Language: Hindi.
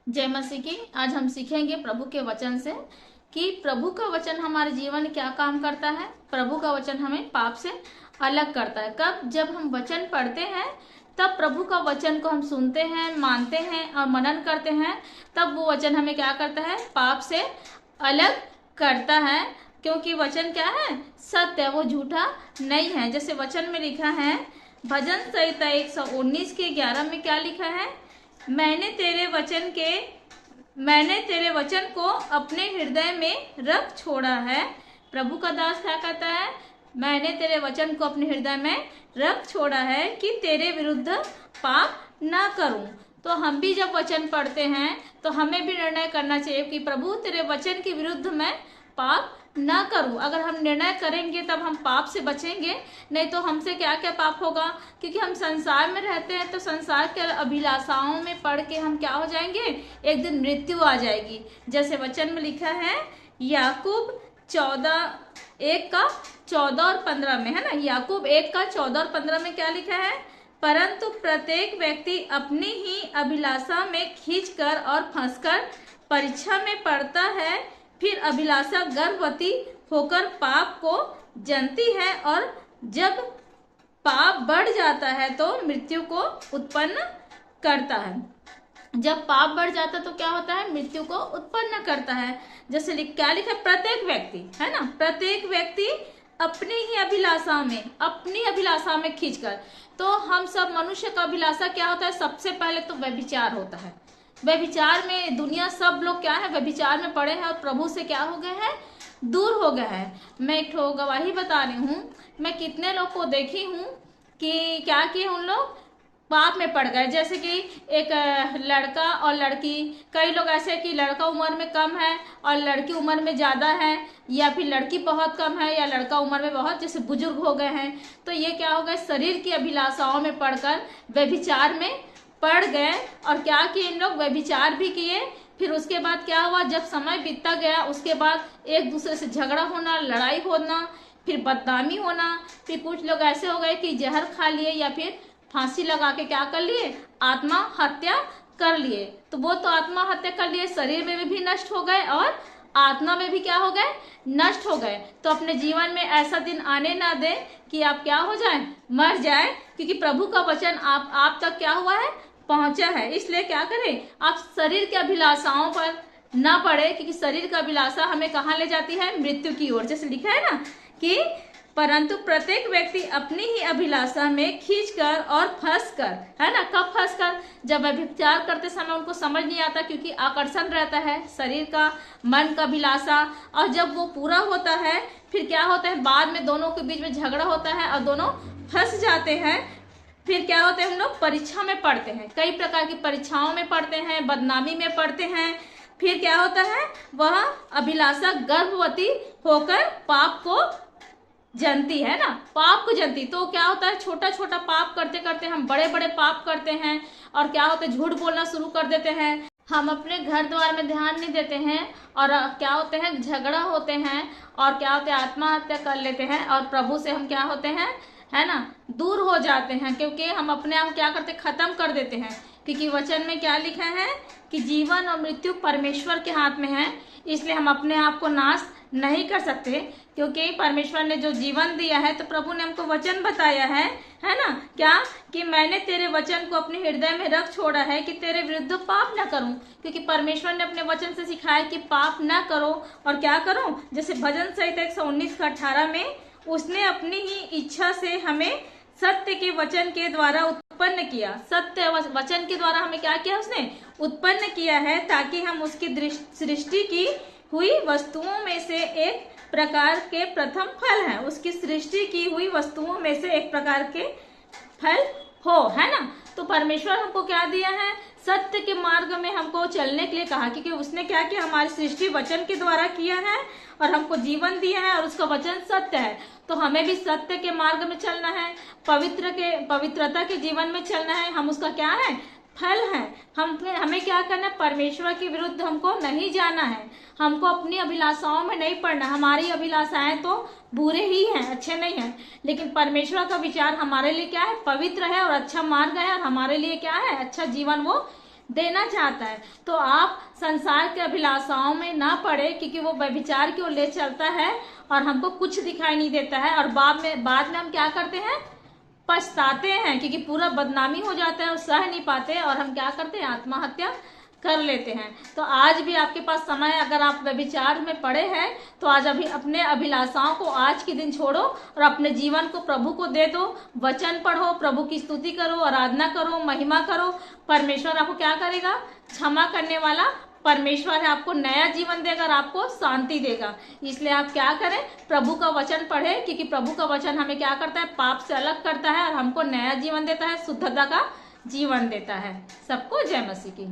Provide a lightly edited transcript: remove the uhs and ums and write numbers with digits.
जय मसीह की। आज हम सीखेंगे प्रभु के वचन से कि प्रभु का वचन हमारे जीवन में क्या काम करता है। प्रभु का वचन हमें पाप से अलग करता है। कब? जब हम वचन पढ़ते हैं तब प्रभु का वचन को हम सुनते हैं, मानते हैं और मनन करते हैं, तब वो वचन हमें क्या करता है? पाप से अलग करता है। क्योंकि वचन क्या है? सत्य है, वो झूठा नहीं है। जैसे वचन में लिखा है, भजन संहिता 119 के 11 में क्या लिखा है? मैंने तेरे वचन को अपने हृदय में रख छोड़ा है। प्रभु का दास क्या कहता है? मैंने तेरे वचन को अपने हृदय में रख छोड़ा है कि तेरे विरुद्ध पाप ना करूं। तो हम भी जब वचन पढ़ते हैं तो हमें भी निर्णय करना चाहिए कि प्रभु तेरे वचन के विरुद्ध मैं पाप ना करूं। अगर हम निर्णय करेंगे तब हम पाप से बचेंगे, नहीं तो हमसे क्या क्या पाप होगा। क्योंकि हम संसार में रहते हैं तो संसार के अभिलाषाओं में पड़ के हम क्या हो जाएंगे? एक दिन मृत्यु आ जाएगी। जैसे वचन में लिखा है याकूब 1:14 और 15 में, है ना। याकूब 1:14 और 15 में क्या लिखा है? परंतु प्रत्येक व्यक्ति अपनी ही अभिलाषा में खींचकर और फंसकर परीक्षा में पड़ता है। फिर अभिलाषा गर्भवती होकर पाप को जनती है और जब पाप बढ़ जाता है तो मृत्यु को उत्पन्न करता है। जब पाप बढ़ जाता है तो क्या होता है? मृत्यु को उत्पन्न करता है। जैसे क्या लिखा है? प्रत्येक व्यक्ति, है ना, प्रत्येक व्यक्ति अपनी अभिलाषा में खींचकर। तो हम सब मनुष्य का अभिलाषा क्या होता है? सबसे पहले तो व्यभिचार होता है। व्यभिचार में दुनिया सब लोग क्या है? व्यभिचार में पड़े हैं और प्रभु से क्या हो गए हैं? दूर हो गए हैं। मैं एक ठो गवाही बता रही हूँ। मैं कितने लोग को देखी हूँ कि क्या किए उन लोग? पाप में पड़ गए। जैसे कि एक लड़का और लड़की, कई लोग ऐसे कि लड़का उम्र में कम है और लड़की उम्र में ज़्यादा है, या फिर लड़की बहुत कम है या लड़का उम्र में बहुत जैसे बुजुर्ग हो गए हैं। तो ये क्या हो गए? शरीर की अभिलाषाओं में पड़कर व्यभिचार में पड़ गए। और क्या किए इन लोग? व्यभिचार भी किए। फिर उसके बाद क्या हुआ? जब समय बीतता गया उसके बाद एक दूसरे से झगड़ा होना, लड़ाई होना, फिर बदनामी होना। फिर कुछ लोग ऐसे हो गए कि जहर खा लिए या फिर फांसी लगा के क्या कर लिए? आत्महत्या कर लिए। तो वो तो आत्महत्या कर लिए, शरीर में भी नष्ट हो गए और आत्मा में भी क्या हो गए? नष्ट हो गए। तो अपने जीवन में ऐसा दिन आने ना दे कि आप क्या हो जाए? मर जाए। क्योंकि प्रभु का वचन आप तक क्या हुआ है? पहुंचा है। इसलिए क्या करें? आप शरीर के अभिलाषाओं पर ना पड़े, क्योंकि शरीर का अभिलाषा हमें कहाँ ले जाती है? मृत्यु की ओर। जैसे लिखा है ना कि परंतु प्रत्येक व्यक्ति अपनी ही अभिलाषा में खींचकर और फंसकर, है ना। कब फंसकर? जब व्यभिचार करते समय उनको समझ नहीं आता, क्योंकि आकर्षण रहता है शरीर का, मन का अभिलाषा। और जब वो पूरा होता है फिर क्या होता है? बाद में दोनों के बीच में झगड़ा होता है और दोनों फंस जाते हैं। फिर क्या होता है? हम लोग परीक्षा में पढ़ते हैं, कई प्रकार की परीक्षाओं में पढ़ते हैं, बदनामी में पढ़ते हैं। फिर क्या होता है? वह अभिलाषा गर्भवती होकर पाप को जनती है ना, पाप को जनती। तो क्या होता है? छोटा छोटा पाप करते करते हम बड़े बड़े पाप करते हैं। और क्या होता है? झूठ बोलना शुरू कर देते हैं। हम अपने घर द्वार में ध्यान नहीं देते हैं और क्या होते हैं? झगड़ा होते हैं। और क्या होते हैं? आत्महत्या कर लेते हैं। और प्रभु से हम क्या होते हैं? है ना, दूर हो जाते हैं। क्योंकि हम अपने आप क्या करते? खत्म कर देते हैं। क्योंकि वचन में क्या लिखा है कि जीवन और मृत्यु परमेश्वर के हाथ में है। इसलिए हम अपने आप को नाश नहीं कर सकते, क्योंकि परमेश्वर ने जो जीवन दिया है, तो प्रभु ने हमको वचन बताया है ना, क्या कि मैंने तेरे वचन को अपने हृदय में रख छोड़ा है कि तेरे विरुद्ध पाप ना करूं। क्योंकि परमेश्वर ने अपने वचन से सिखाया कि पाप ना करो और क्या करो। जैसे भजन संहिता 119:18 में उसने अपनी ही इच्छा से हमें सत्य के वचन के द्वारा उत्पन्न किया। सत्य वचन के द्वारा हमें क्या किया? उसने उत्पन्न किया है, ताकि हम उसकी सृष्टि की हुई वस्तुओं में से एक प्रकार के प्रथम फल हैं। उसकी सृष्टि की हुई वस्तुओं में से एक प्रकार के फल हो, है ना। तो परमेश्वर हमको क्या दिया है? सत्य के मार्ग में हमको चलने के लिए कहा, क्योंकि उसने क्या किया? हमारी सृष्टि वचन के द्वारा किया है और हमको जीवन दिया है और उसका वचन सत्य है। तो हमें भी सत्य के मार्ग में चलना है, पवित्रता के जीवन में चलना है। हम उसका क्या है? फल है। हमें क्या करना है? परमेश्वर के विरुद्ध हमको नहीं जाना है। हमको अपनी अभिलाषाओं में नहीं पड़ना। हमारी अभिलाषाएं तो बुरे ही हैं, अच्छे नहीं हैं, लेकिन परमेश्वर का विचार हमारे लिए क्या है? पवित्र है और अच्छा मार्ग है, और हमारे लिए क्या है? अच्छा जीवन वो देना चाहता है। तो आप संसार के अभिलाषाओं में ना पड़े, क्योंकि वो व्यभिचार की ओर ले चलता है और हमको कुछ दिखाई नहीं देता है, और बाद में हम क्या करते हैं, पछताते हैं, क्योंकि पूरा बदनामी हो जाता है और सह नहीं पाते, और हम क्या करते हैं, आत्महत्या कर लेते हैं। तो आज भी आपके पास समय है, अगर आप व्यभिचार में पड़े हैं तो आज अभी अपने अभिलाषाओं को आज के दिन छोड़ो और अपने जीवन को प्रभु को दे दो। वचन पढ़ो, प्रभु की स्तुति करो, आराधना करो, महिमा करो। परमेश्वर आपको क्या करेगा, क्षमा करने वाला परमेश्वर है, आपको नया जीवन देगा और आपको शांति देगा। इसलिए आप क्या करें, प्रभु का वचन पढ़े, क्योंकि प्रभु का वचन हमें क्या करता है, पाप से अलग करता है और हमको नया जीवन देता है, शुद्धता का जीवन देता है। सबको जय मसीह की।